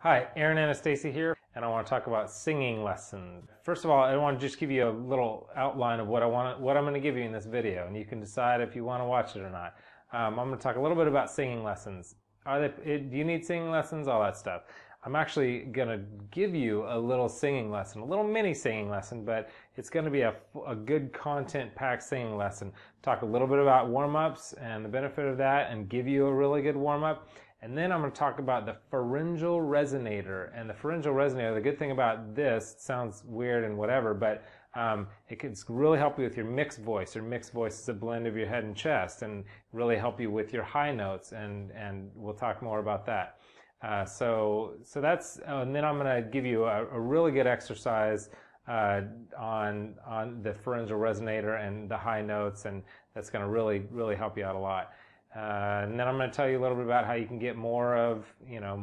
Hi, Aaron Anastasia here, and I want to talk about singing lessons. First of all, I want to just give you a little outline of what I'm going to give you in this video, and you can decide if you want to watch it or not. I'm going to talk a little bit about singing lessons. Do you need singing lessons? All that stuff. I'm actually going to give you a little singing lesson, a little mini singing lesson, but it's going to be a good content-packed singing lesson. Talk a little bit about warm-ups and the benefit of that, and give you a really good warm-up. And then I'm going to talk about the pharyngeal resonator. And the pharyngeal resonator, the good thing about this, it sounds weird and whatever, but it can really help you with your mixed voice. Your mixed voice is a blend of your head and chest, and really help you with your high notes, and we'll talk more about that. So that's, and then I'm going to give you a really good exercise on the pharyngeal resonator and the high notes, and that's going to really help you out a lot. And then I'm going to tell you a little bit about how you can get more of,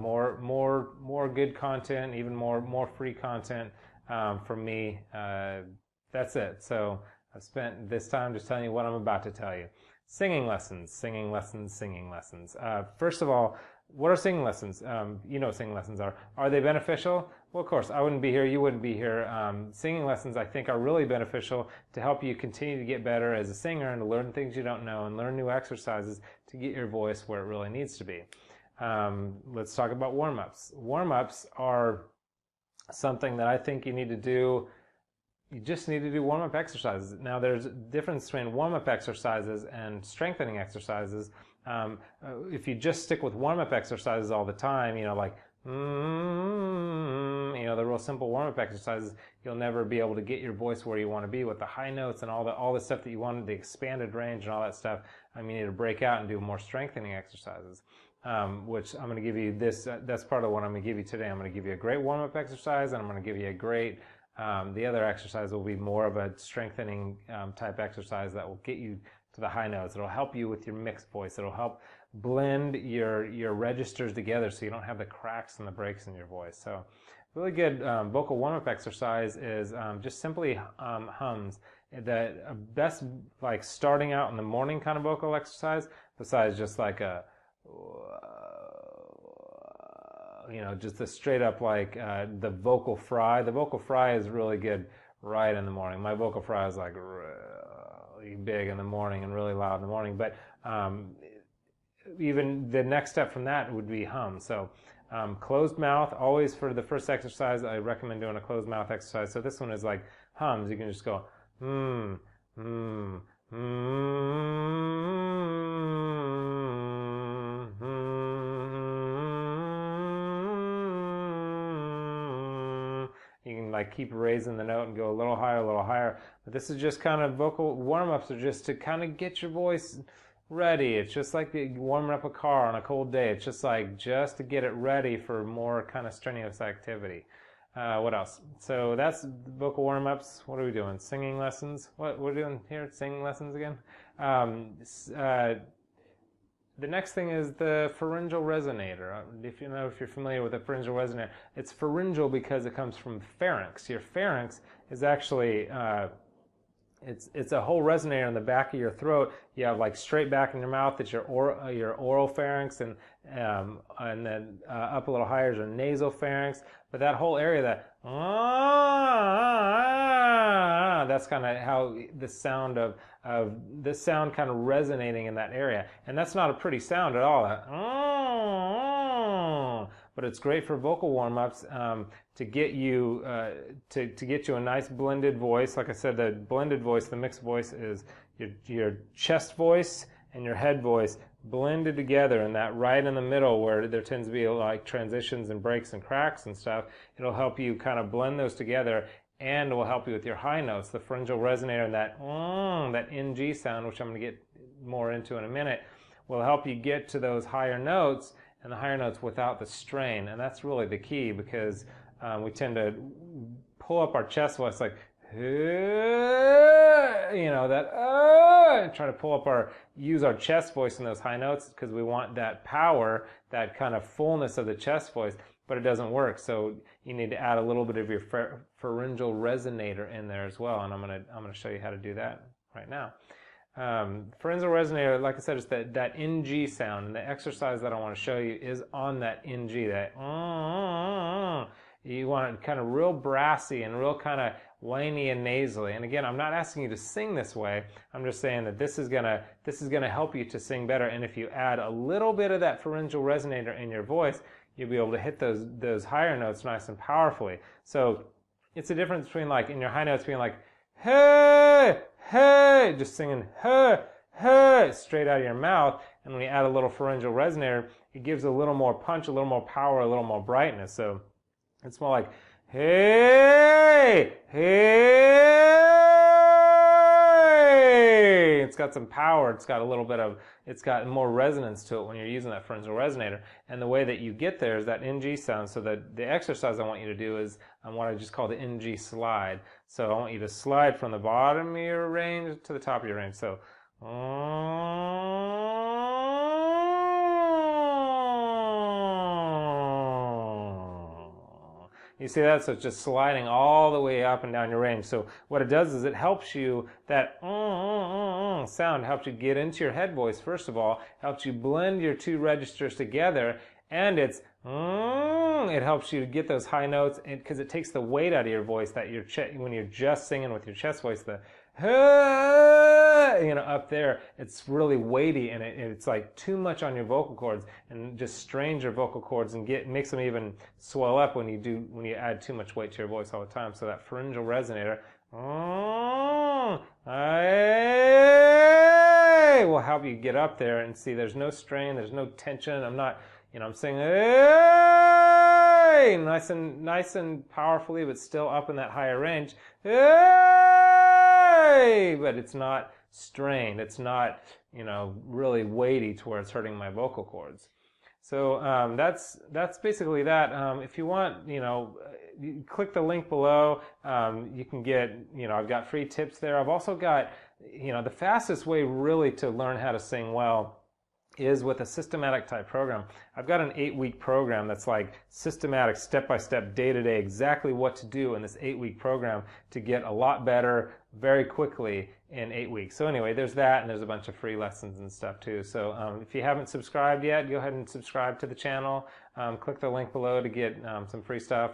more good content, even more free content from me. That's it. So I've spent this time just telling you what I'm about to tell you. Singing lessons, singing lessons, singing lessons. First of all, what are singing lessons? You know what singing lessons are. Are they beneficial? Well, of course, I wouldn't be here, you wouldn't be here. Singing lessons, I think, are really beneficial to help you continue to get better as a singer and to learn things you don't know and learn new exercises to get your voice where it really needs to be. Let's talk about warm-ups. Warm-ups are something that I think you need to do. You just need to do warm-up exercises. Now, there's a difference between warm-up exercises and strengthening exercises. If you just stick with warm-up exercises all the time, like the real simple warm-up exercises, you'll never be able to get your voice where you want to be with the high notes and all the stuff that you wanted, the expanded range and all that stuff. You need to break out and do more strengthening exercises, which I'm going to give you this. That's part of what I'm going to give you today. I'm going to give you a great warm-up exercise, and I'm going to give you a great. The other exercise will be more of a strengthening type exercise that will get you to the high notes. It'll help you with your mixed voice. It'll help blend your registers together so you don't have the cracks and the breaks in your voice. So really good vocal warm-up exercise is just simply hums. The best, like, starting out in the morning kind of vocal exercise, besides just like a just the straight up, like the vocal fry. The vocal fry is really good right in the morning. My vocal fry is like really big in the morning and really loud in the morning. But even the next step from that would be hum. So closed mouth, always for the first exercise, I recommend doing a closed mouth exercise. So this one is like hums. You can just go, You can like keep raising the note and go a little higher. But this is just kind of vocal warm-ups are just to kind of get your voice ready. It's just like warming up a car on a cold day. It's just to get it ready for more kind of strenuous activity. What else? So that's vocal warm-ups. What are we doing? Singing lessons. What we're doing here? Singing lessons again. The next thing is the pharyngeal resonator. If you're familiar with the pharyngeal resonator, it's pharyngeal because it comes from pharynx. Your pharynx is actually it's a whole resonator in the back of your throat. You have like straight back in your mouth. That's your oral pharynx, and then up a little higher is your nasal pharynx. But that whole area, that's kind of how the sound of this sound kind of resonating in that area. And that's not a pretty sound at all. But it's great for vocal warm-ups to get you to get you a nice blended voice. Like I said, the blended voice, the mixed voice, is your chest voice and your head voice blended together, and that right in the middle where there tends to be like transitions and breaks and cracks and stuff. It'll help you kind of blend those together, and it will help you with your high notes. The pharyngeal resonator and that NG sound, which I'm going to get more into in a minute, will help you get to those higher notes, and the higher notes without the strain. And that's really the key, because we tend to pull up our chest voice like, and try to use our chest voice in those high notes, because we want that power, that kind of fullness of the chest voice, but it doesn't work. So you need to add a little bit of your pharyngeal resonator in there as well, and I'm gonna show you how to do that right now. Pharyngeal resonator, like I said, is that NG sound, and the exercise that I want to show you is on that NG, that you want it kind of real brassy and real kind of whiny and nasally. And again, I'm not asking you to sing this way. I'm just saying that this is gonna help you to sing better. And if you add a little bit of that pharyngeal resonator in your voice, you'll be able to hit those higher notes nice and powerfully. So it's a difference between, like, in your high notes being like, hey, hey, just singing hey, hey, straight out of your mouth. And when you add a little pharyngeal resonator, it gives a little more punch, a little more power, a little more brightness. So it's more like, hey, hey. It's got some power. It's got more resonance to it when you're using that pharyngeal resonator. And the way that you get there is that NG sound. So the exercise I want you to do is what I just call the NG slide. So I want you to slide from the bottom of your range to the top of your range. So, you see that? So it's just sliding all the way up and down your range. So what it does is it helps you, that sound helps you get into your head voice, first of all, helps you blend your two registers together, and it helps you to get those high notes, because it takes the weight out of your voice that when you're just singing with your chest voice, the up there, it's really weighty, and it's like too much on your vocal cords, and just strains your vocal cords and makes them even swell up when you add too much weight to your voice all the time. So that pharyngeal resonator will help you get up there and see there's no strain, there's no tension. I'm singing nice and powerfully, but still up in that higher range. But it's not strained. It's not, really weighty to where it's hurting my vocal cords. So that's basically that. If you want, you click the link below. You can get, I've got free tips there. I've also got, the fastest way really to learn how to sing well is with a systematic type program. I've got an 8-week program that's like systematic, step-by-step, day-to-day, exactly what to do in this 8-week program to get a lot better very quickly in 8 weeks. So anyway, there's that, and there's a bunch of free lessons and stuff too. So if you haven't subscribed yet, go ahead and subscribe to the channel. Click the link below to get some free stuff.